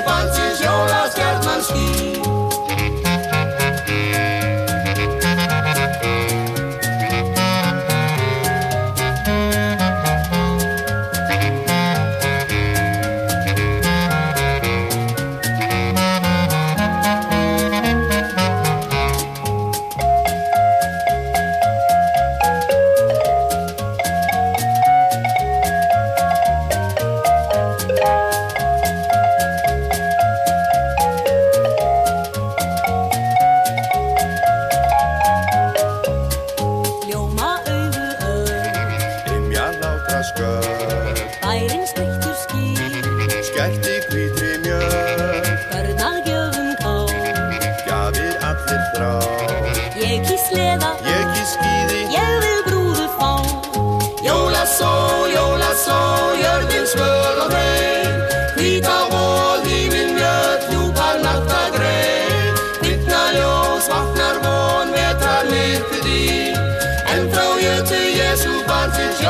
barnsins jólastjarnan skín. Bærinn spreyttur skýr, Skerti hvítri mjög, börn að gjöfum kál. gjafir allir þrá. Ég kýs sleða, Ég kýs skíði, ég vil brúðu fá. jólasól, jörðin svöl og hrein. Hvít á vol, híminn mjög, djúpar nattagrein. Kvikna ljós, vaknar von, vetrar myrkrið í. En frá jötu Jesú barnsins